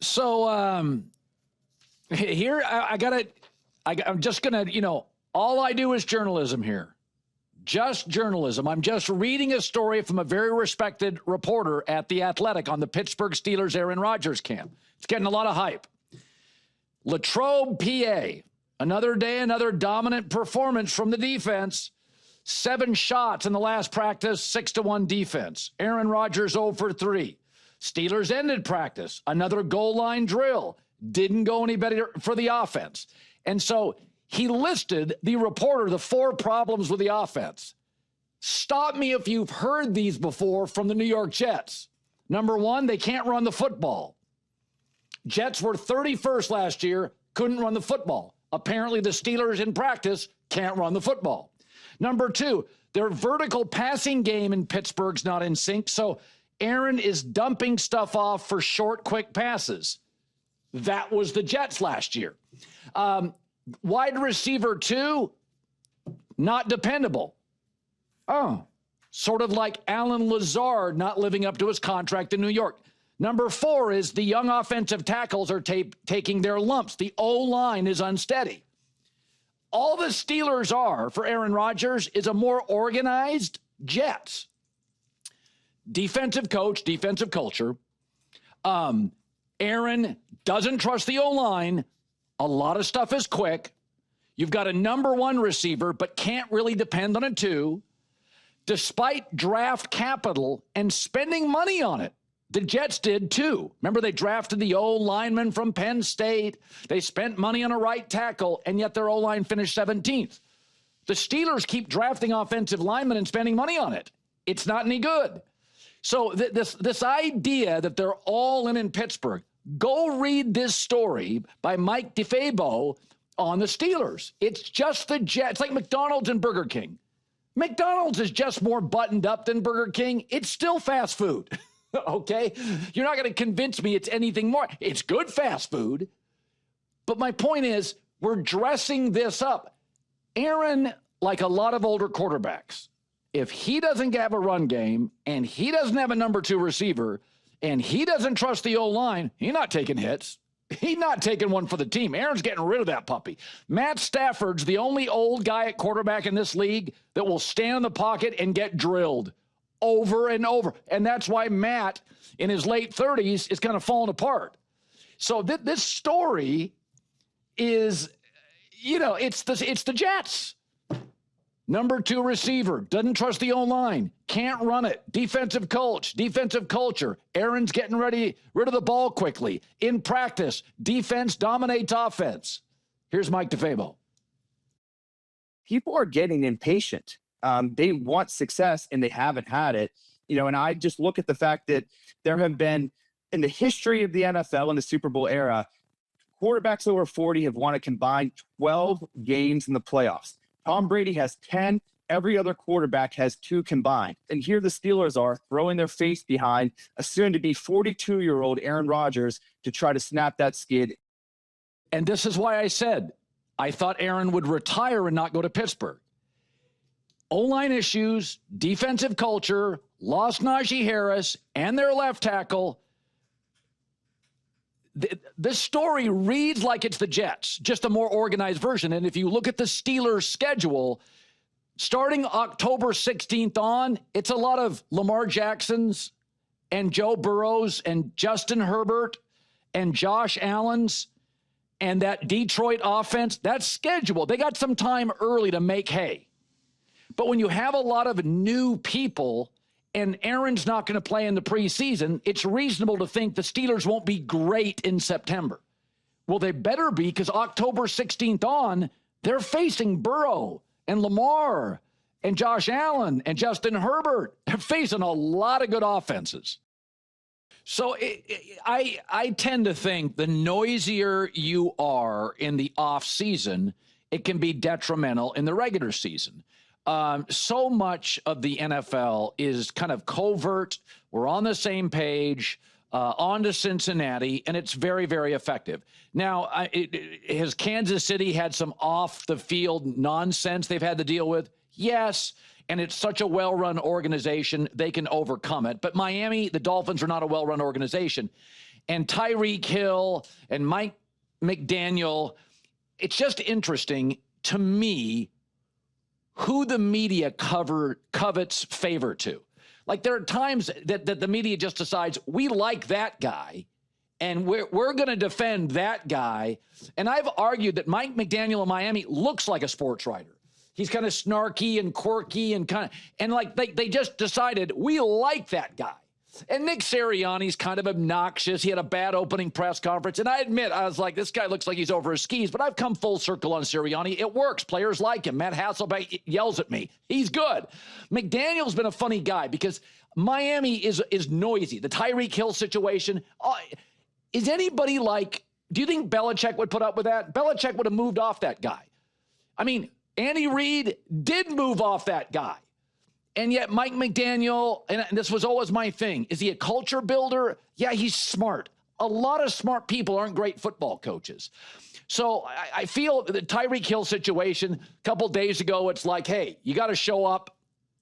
So here I'm just going to, all I do is journalism here. Just journalism. I'm just reading a story from a very respected reporter at The Athletic on the Pittsburgh Steelers Aaron Rodgers camp. It's getting a lot of hype. Latrobe, PA. Another day, another dominant performance from the defense. 7 shots in the last practice, 6-1 defense. Aaron Rodgers 0 for 3. Steelers ended practice. Another goal line drill. Didn't go any better for the offense. And so he listed, the reporter, the 4 problems with the offense. Stop me if you've heard these before from the New York Jets. Number 1, they can't run the football. Jets were 31st last year, couldn't run the football. Apparently the Steelers in practice can't run the football. Number 2, their vertical passing game in Pittsburgh's not in sync, so Aaron is dumping stuff off for short, quick passes. That was the Jets last year. Wide receiver 2, not dependable. Oh, sort of like Alan Lazard not living up to his contract in New York. Number 4 is the young offensive tackles are taking their lumps. The O-line is unsteady. All the Steelers are for Aaron Rodgers is a more organized Jets. Defensive coach, defensive culture. Aaron doesn't trust the O-line. A lot of stuff is quick. You've got a number 1 receiver, but can't really depend on a 2. Despite draft capital and spending money on it, the Jets did too. Remember, they drafted the O-lineman from Penn State. They spent money on a right tackle, and yet their O-line finished 17th. The Steelers keep drafting offensive linemen and spending money on it. It's not any good. So this idea that they're all in Pittsburgh, go read this story by Mike DeFabo on the Steelers. It's just the Jets. It's like McDonald's and Burger King. McDonald's is just more buttoned up than Burger King. It's still fast food. Okay? You're not going to convince me it's anything more. It's good fast food. But my point is, we're dressing this up. Aaron, like a lot of older quarterbacks, if he doesn't have a run game and he doesn't have a number 2 receiver and he doesn't trust the O-line, he's not taking hits. He's not taking one for the team. Aaron's getting rid of that puppy. Matt Stafford's the only old guy at quarterback in this league that will stand in the pocket and get drilled over and over. And that's why Matt, in his late 30s, is kind of falling apart. So this story is, it's the Jets. Number 2 receiver, doesn't trust the O-line, can't run it. Defensive coach, defensive culture. Aaron's getting rid of the ball quickly. In practice, defense dominates offense. Here's Mike DeFabo. People are getting impatient. They want success and they haven't had it. And I just look at the fact that there have been, in the history of the NFL in the Super Bowl era, quarterbacks over 40 have won a combined 12 games in the playoffs. Tom Brady has 10. Every other quarterback has 2 combined. And here the Steelers are throwing their face behind a soon-to-be 42-year-old Aaron Rodgers to try to snap that skid. And this is why I said I thought Aaron would retire and not go to Pittsburgh. O-line issues, defensive culture, lost Najee Harris and their left tackle. This story reads like it's the Jets, just a more organized version. And if you look at the Steelers' schedule, starting October 16th on, it's a lot of Lamar Jacksons and Joe Burrows and Justin Herbert and Josh Allen's and that Detroit offense. That's scheduled. They got some time early to make hay. But when you have a lot of new people and Aaron's not going to play in the preseason, it's reasonable to think the Steelers won't be great in September. Well, they better be, because October 16th on, they're facing Burrow and Lamar and Josh Allen and Justin Herbert. They're facing a lot of good offenses. So I tend to think the noisier you are in the offseason, it can be detrimental in the regular season. So much of the NFL is kind of covert. We're on the same page, on to Cincinnati, and it's very, very effective. Now, has Kansas City had some off-the-field nonsense they've had to deal with? Yes, and it's such a well-run organization, they can overcome it. But Miami, the Dolphins are not a well-run organization. and Tyreek Hill and Mike McDaniel. It's just interesting to me who the media covets favor to. Like there are times that the media just decides we like that guy and we're going to defend that guy. And I've argued that Mike McDaniel in Miami looks like a sports writer. He's kind of snarky and quirky and like they just decided we like that guy. And Nick Sirianni's kind of obnoxious. He had a bad opening press conference. And I admit, I was like, this guy looks like he's over his skis. But I've come full circle on Sirianni. It works. Players like him. Matt Hasselbeck yells at me. He's good. McDaniel's been a funny guy because Miami is noisy. The Tyreek Hill situation. Is anybody like, do you think Belichick would put up with that? Belichick would have moved off that guy. I mean, Andy Reid did move off that guy. And yet Mike McDaniel, and this was always my thing, is he a culture builder? Yeah, he's smart. A lot of smart people aren't great football coaches. So I feel the Tyreek Hill situation a couple days ago, it's like, hey, you got to show up.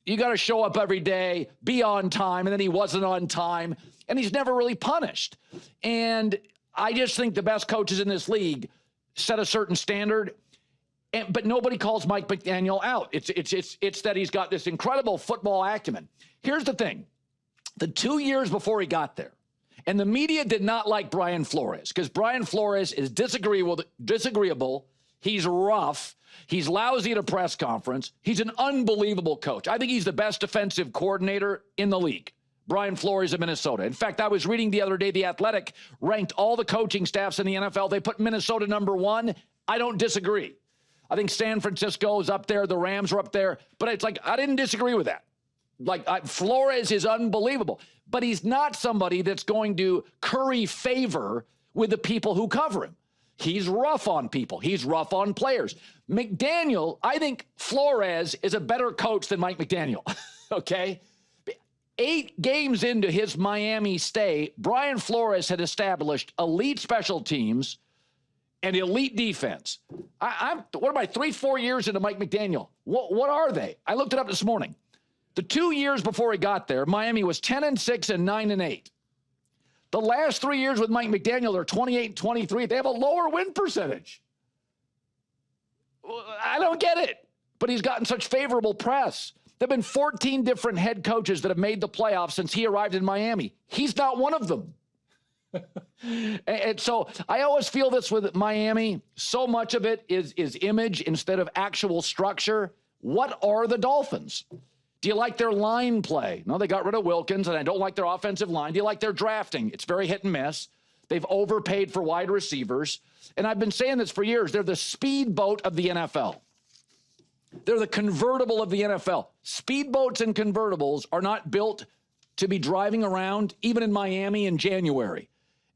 You got to show up every day, be on time. And then he wasn't on time. And he's never really punished. And I just think the best coaches in this league set a certain standard. But nobody calls Mike McDaniel out. It's that he's got this incredible football acumen. Here's the thing. The 2 years before he got there, and the media did not like Brian Flores because Brian Flores is disagreeable. He's rough. He's lousy at a press conference. He's an unbelievable coach. I think he's the best defensive coordinator in the league. Brian Flores of Minnesota. In fact, I was reading the other day, The Athletic ranked all the coaching staffs in the NFL. They put Minnesota number 1. I don't disagree. I think San Francisco is up there. The Rams are up there. But it's like, I didn't disagree with that. Like, Flores is unbelievable. But he's not somebody that's going to curry favor with the people who cover him. He's rough on people. He's rough on players. McDaniel, I think Flores is a better coach than Mike McDaniel. Okay? 8 games into his Miami stay, Brian Flores had established elite special teams and elite defense. What am I, 3-4 years into Mike McDaniel? What are they? I looked it up this morning. The 2 years before he got there, Miami was 10-6 and 9-8. The last 3 years with Mike McDaniel, they're 28-23. They have a lower win percentage. I don't get it. But he's gotten such favorable press. There have been 14 different head coaches that have made the playoffs since he arrived in Miami. He's not one of them. And so I always feel this with Miami. So much of it is image instead of actual structure. What are the Dolphins? Do you like their line play? No, they got rid of Wilkins, and I don't like their offensive line. Do you like their drafting? It's very hit and miss. They've overpaid for wide receivers. And I've been saying this for years. They're the speedboat of the NFL. They're the convertible of the NFL. Speedboats and convertibles are not built to be driving around, even in Miami in January.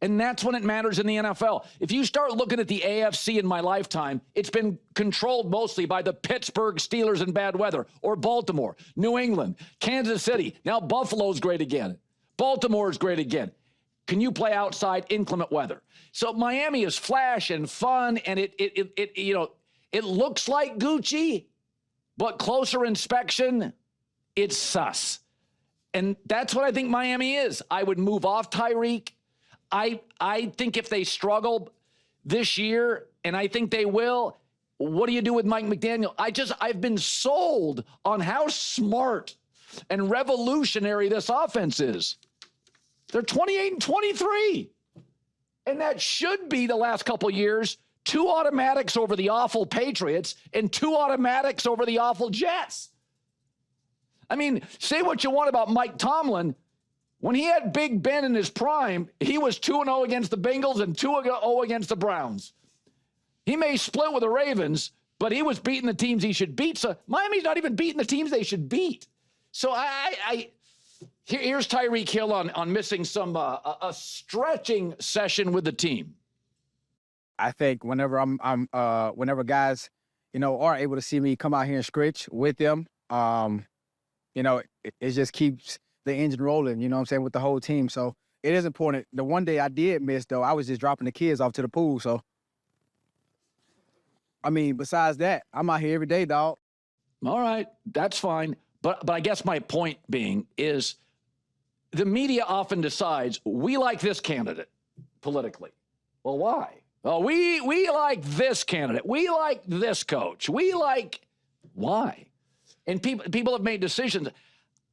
And that's when it matters in the NFL. If you start looking at the AFC in my lifetime, it's been controlled mostly by the Pittsburgh Steelers in bad weather, or Baltimore, New England, Kansas City. Now Buffalo's great again. Baltimore's great again. Can you play outside inclement weather? So Miami is flash and fun, and it looks like Gucci, but closer inspection, it's sus. And that's what I think Miami is. I would move off Tyreek. I think if they struggle this year, and I think they will, what do you do with Mike McDaniel? I've been sold on how smart and revolutionary this offense is. They're 28-23. And that should be the last couple years, 2 automatics over the awful Patriots and 2 automatics over the awful Jets. I mean, say what you want about Mike Tomlin. When he had Big Ben in his prime, he was 2-0 against the Bengals and 2-0 against the Browns. He may split with the Ravens, but he was beating the teams he should beat. So Miami's not even beating the teams they should beat. So here's Tyreek Hill on missing a stretching session with the team. I think whenever whenever guys, are able to see me come out here and scratch with them, it just keeps the engine rolling, with the whole team. So it is important. The one day I did miss, though, I was just dropping the kids off to the pool. So, besides that, I'm out here every day, dog. All right, that's fine. But I guess my point being is the media often decides we like this candidate. politically. Well, why? Oh, we like this candidate. We like this coach. We like, why? And people have made decisions.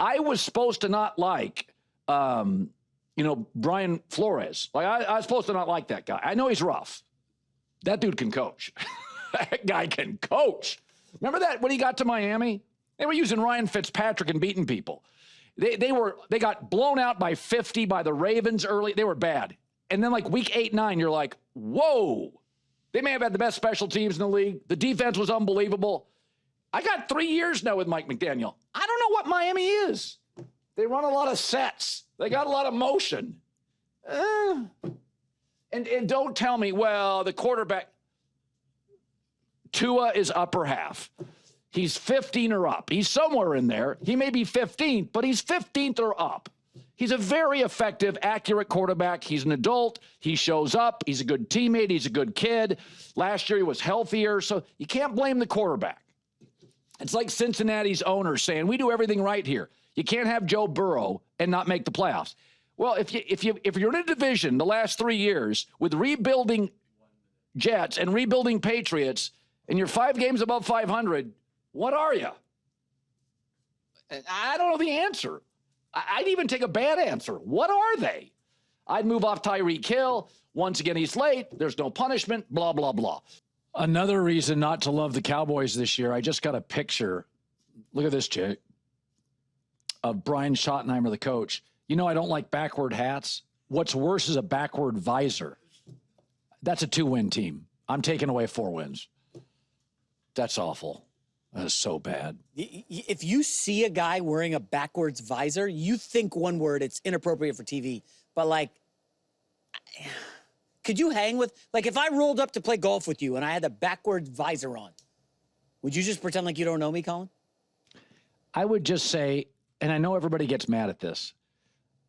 I was supposed to not like, Brian Flores. Like I was supposed to not like that guy. I know he's rough. That dude can coach. That guy can coach. Remember that when he got to Miami? They were using Ryan Fitzpatrick and beating people. They got blown out by 50 by the Ravens early. They were bad. And then like week 8, 9, you're like, whoa. They may have had the best special teams in the league. The defense was unbelievable. I got 3 years now with Mike McDaniel. I don't know what Miami is. They run a lot of sets. They got a lot of motion. And don't tell me, well, the quarterback, Tua is upper half. He's 15 or up. He's somewhere in there. He may be 15th, but he's 15th or up. He's a very effective, accurate quarterback. He's an adult. He shows up. He's a good teammate. He's a good kid. Last year he was healthier, so you can't blame the quarterback. It's like Cincinnati's owner saying, we do everything right here. You can't have Joe Burrow and not make the playoffs. Well, if you're in a division the last 3 years with rebuilding Jets and rebuilding Patriots, and you're 5 games above 500, what are you? I don't know the answer. I'd even take a bad answer. What are they? I'd move off Tyreek Hill. Once again, he's late. There's no punishment, blah, blah, blah. Another reason not to love the Cowboys this year, I just got a picture. Look at this, Jake, of Brian Schottenheimer, the coach. You know I don't like backward hats. What's worse is a backward visor. That's a 2-win team. I'm taking away 4 wins. That's awful. That is so bad. If you see a guy wearing a backwards visor, you think one word, it's inappropriate for TV. But, like, could you hang with, like, if I rolled up to play golf with you and I had the backwards visor on, would you just pretend like you don't know me, Colin? I would just say, and I know everybody gets mad at this,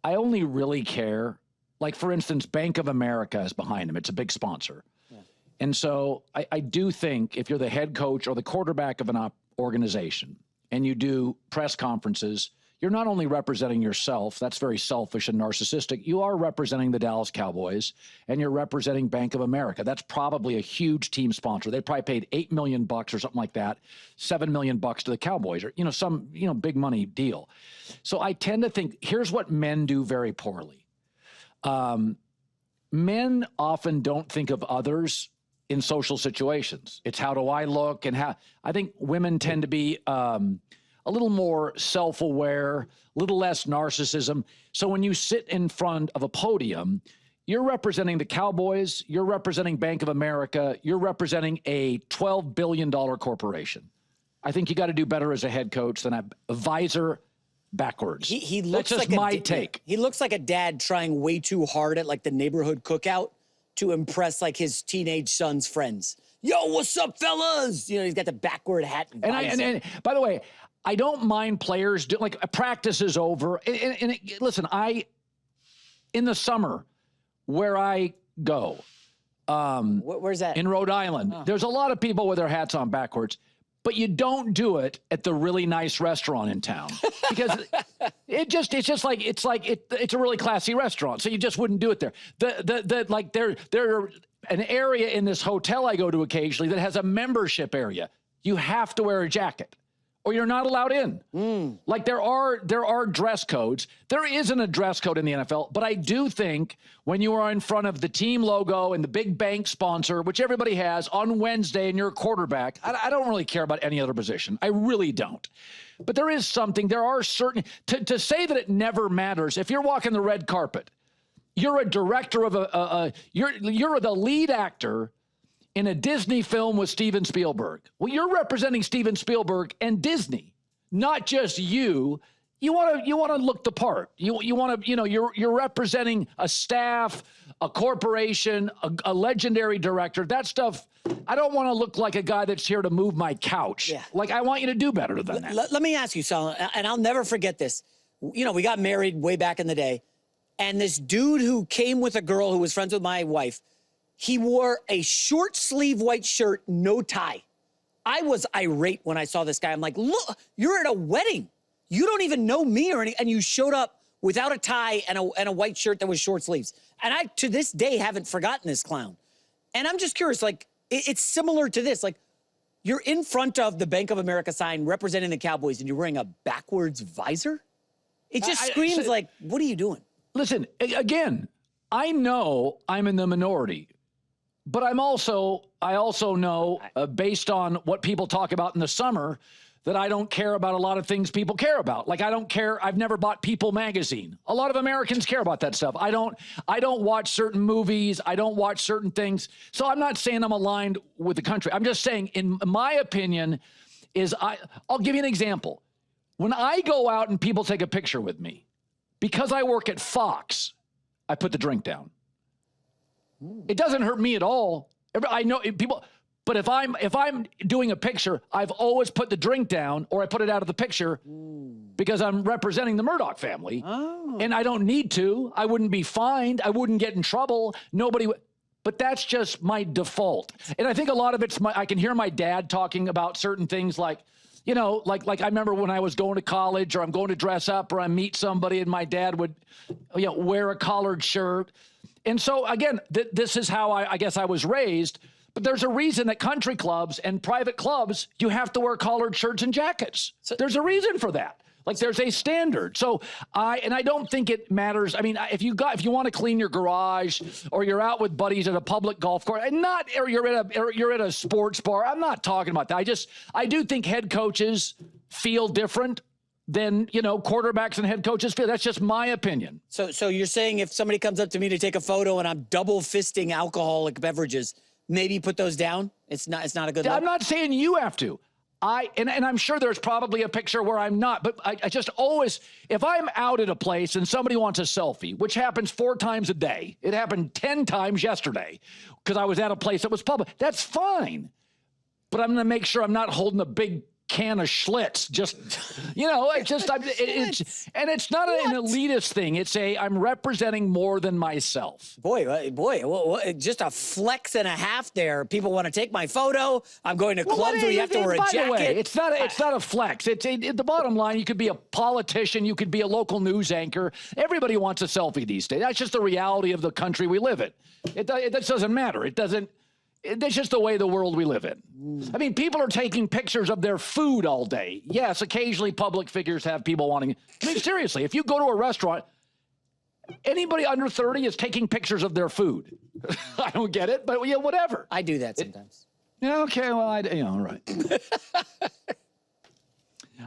I only really care, like, for instance, Bank of America is behind him. It's a big sponsor. Yeah. And so I do think if you're the head coach or the quarterback of an organization and you do press conferences, you're not only representing yourself, that's very selfish and narcissistic, you are representing the Dallas Cowboys and you're representing Bank of America. That's probably a huge team sponsor. They probably paid $8 million or something like that, $7 million to the Cowboys, or, some, big money deal. So I tend to think, here's what men do very poorly. Men often don't think of others in social situations. It's how do I look, and how I think women tend to be a little more self-aware, a little less narcissism. So when you sit in front of a podium, you're representing the Cowboys, you're representing Bank of America, you're representing a $12 billion corporation. I think you got to do better as a head coach than a visor backwards. He looks That's just like my take. He looks like a dad trying way too hard at, like, the neighborhood cookout to impress, like, his teenage son's friends. Yo, what's up, fellas? He's got the backward hat. And by the way, I don't mind players do, like, practice is over. Listen, in the summer where I go, where's that? In Rhode Island, there's a lot of people with their hats on backwards, but you don't do it at the really nice restaurant in town because it's a really classy restaurant. So you just wouldn't do it there. There an area in this hotel I go to occasionally that has a membership area. You have to wear a jacket or you're not allowed in. Like there are dress codes. There isn't a dress code in the NFL, but I do think when you are in front of the team logo and the big bank sponsor, which everybody has on Wednesday, and you're a quarterback, I don't really care about any other position. I really don't. But there is something, there are certain, to say that it never matters, if you're walking the red carpet, you're a director of you're the lead actor in a Disney film with Steven Spielberg. Well, you're representing Steven Spielberg and Disney, not just you. You want to look the part. You want to, you're representing a staff, a corporation, a legendary director. That stuff, I don't want to look like a guy that's here to move my couch. Yeah. Like, I want you to do better than that. Let me ask you, Colin, and I'll never forget this. We got married way back in the day, and this dude who came with a girl who was friends with my wife, he wore a short sleeve white shirt, no tie. I was irate when I saw this guy. I'm like, look, you're at a wedding. You don't even know me or anything, and you showed up without a tie and a white shirt that was short sleeves. And I, to this day, haven't forgotten this clown. And I'm just curious, like, it's similar to this. Like, you're in front of the Bank of America sign representing the Cowboys, and you're wearing a backwards visor? It just screams like, what are you doing? Listen, again, I know I'm in the minority, but I also know, based on what people talk about in the summer, that I don't care about a lot of things people care about. Like, I don't care. I've never bought People magazine. A lot of Americans care about that stuff. I don't watch certain movies. I don't watch certain things. So I'm not saying I'm aligned with the country. I'm just saying, in my opinion, I'll give you an example. When I go out and people take a picture with me, because I work at Fox, I put the drink down. It doesn't hurt me at all. I know people. But if I'm doing a picture, I've always put the drink down, or I put it out of the picture because I'm representing the Murdoch family. Oh. And I don't need to. I wouldn't be fined. I wouldn't get in trouble. Nobody would. But that's just my default. And I think a lot of it's I can hear my dad talking about certain things like, you know, like I remember when I was going to college, or I'm going to dress up, or I meet somebody and my dad would, you know, wear a collared shirt. And so again, this is how I guess I was raised. But there's a reason that country clubs and private clubs, you have to wear collared shirts and jackets. So there's a reason for that. Like, there's a standard. So I don't think it matters. I mean, if you want to clean your garage, or you're out with buddies at a public golf course, or you're at a sports bar, I'm not talking about that. I do think head coaches feel different than, you know, quarterbacks and head coaches feel. That's just my opinion. So you're saying if somebody comes up to me to take a photo and I'm double fisting alcoholic beverages, maybe put those down? It's not a good look? I'm not saying you have to. And I'm sure there's probably a picture where I'm not, but I just always, if I'm out at a place and somebody wants a selfie, which happens 4 times a day, it happened 10 times yesterday because I was at a place that was public, that's fine. But I'm going to make sure I'm not holding a big can of Schlitz. Just, you know, and it's not an elitist thing. It's I'm representing more than myself. Boy, just a flex and a half there. People want to take my photo. I'm going to clubs where you have to wear a jacket. By the way, it's not a flex. It's the bottom line. You could be a politician. You could be a local news anchor. Everybody wants a selfie these days. That's just the reality of the country we live in. It doesn't matter. That's just the way the world we live in. I mean, people are taking pictures of their food all day. Yes, occasionally public figures have people wanting. I mean, seriously, if you go to a restaurant, anybody under 30 is taking pictures of their food. I don't get it, but yeah, whatever. I do that sometimes. Yeah, okay, well,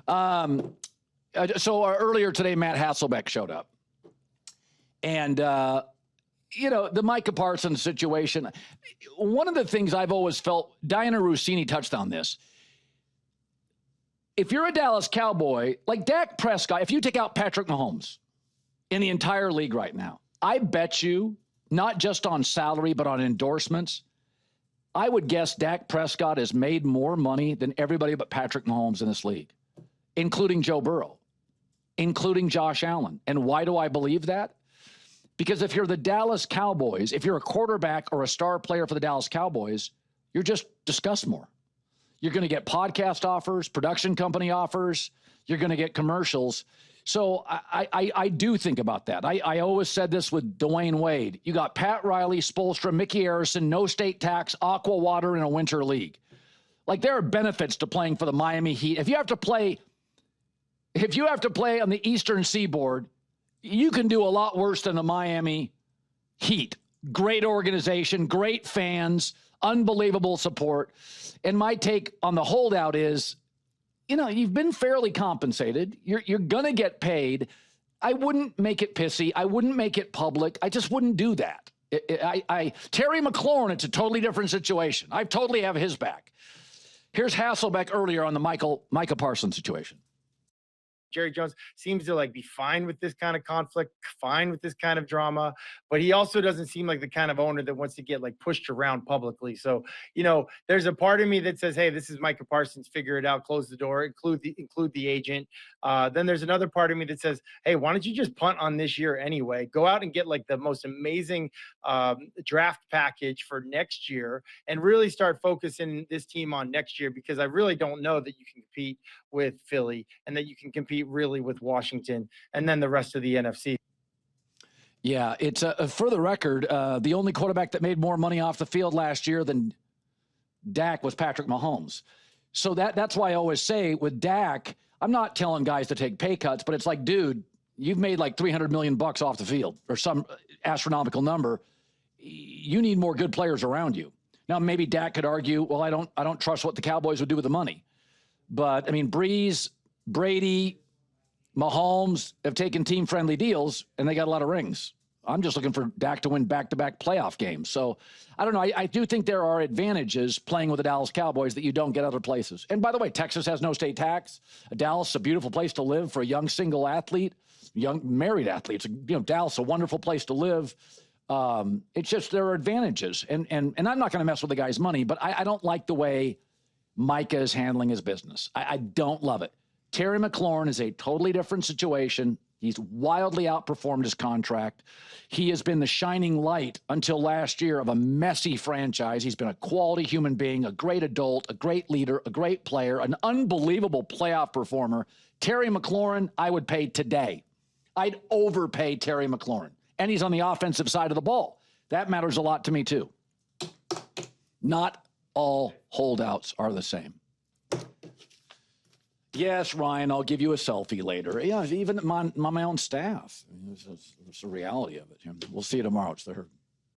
all right. So earlier today, Matt Hasselbeck showed up. And, you know, the Micah Parsons situation, one of the things I've always felt, Diana Rossini touched on this. If you're a Dallas Cowboy, like Dak Prescott, if you take out Patrick Mahomes in the entire league right now, I bet you, not just on salary, but on endorsements, I would guess Dak Prescott has made more money than everybody but Patrick Mahomes in this league, including Joe Burrow, including Josh Allen. And why do I believe that? Because if you're the Dallas Cowboys, if you're a quarterback or a star player for the Dallas Cowboys, you're just discussed more. You're going to get podcast offers, production company offers. You're going to get commercials. So I do think about that. I always said this with Dwayne Wade. You got Pat Riley, Spoelstra, Mickey Arison, no state tax, aqua water in a winter league. Like, there are benefits to playing for the Miami Heat. If you have to play on the Eastern Seaboard, you can do a lot worse than the Miami Heat. Great organization, great fans, unbelievable support. And my take on the holdout is, you know, you've been fairly compensated. You're going to get paid. I wouldn't make it pissy. I wouldn't make it public. I just wouldn't do that. Terry McLaurin, it's a totally different situation. I totally have his back. Here's Hasselbeck earlier on the Micah Parsons situation. Jerry Jones seems to like be fine with this kind of conflict, fine with this kind of drama, but he also doesn't seem like the kind of owner that wants to get like pushed around publicly. So, you know, there's a part of me that says, hey, this is Micah Parsons, figure it out, close the door, include the agent. Then there's another part of me that says, hey, why don't you just punt on this year anyway? Go out and get like the most amazing draft package for next year and really start focusing this team on next year, because I really don't know that you can compete with Philly and that you can compete really with Washington and then the rest of the NFC. Yeah, it's for the record, the only quarterback that made more money off the field last year than Dak was Patrick Mahomes. So that's why I always say with Dak, I'm not telling guys to take pay cuts, but it's like, dude, you've made like $300 million off the field or some astronomical number. You need more good players around you. Now, maybe Dak could argue, well, I don't trust what the Cowboys would do with the money. But I mean, Breeze, Brady, Mahomes have taken team-friendly deals, and they got a lot of rings. I'm just looking for Dak to win back-to-back playoff games. So I don't know. I do think there are advantages playing with the Dallas Cowboys that you don't get other places. And by the way, Texas has no state tax. Dallas, a beautiful place to live for a young single athlete, young married athletes. Dallas, a wonderful place to live. It's just there are advantages. And I'm not going to mess with the guy's money, but I don't like the way Micah is handling his business. I don't love it. Terry McLaurin is a totally different situation. He's wildly outperformed his contract. He has been the shining light until last year of a messy franchise. He's been a quality human being, a great adult, a great leader, a great player, an unbelievable playoff performer. Terry McLaurin, I would pay today. I'd overpay Terry McLaurin. And he's on the offensive side of the ball. That matters a lot to me, too. Not all holdouts are the same. Yes, Ryan, I'll give you a selfie later. Yeah, even my own staff. It's the reality of it. We'll see you tomorrow. It's the herd.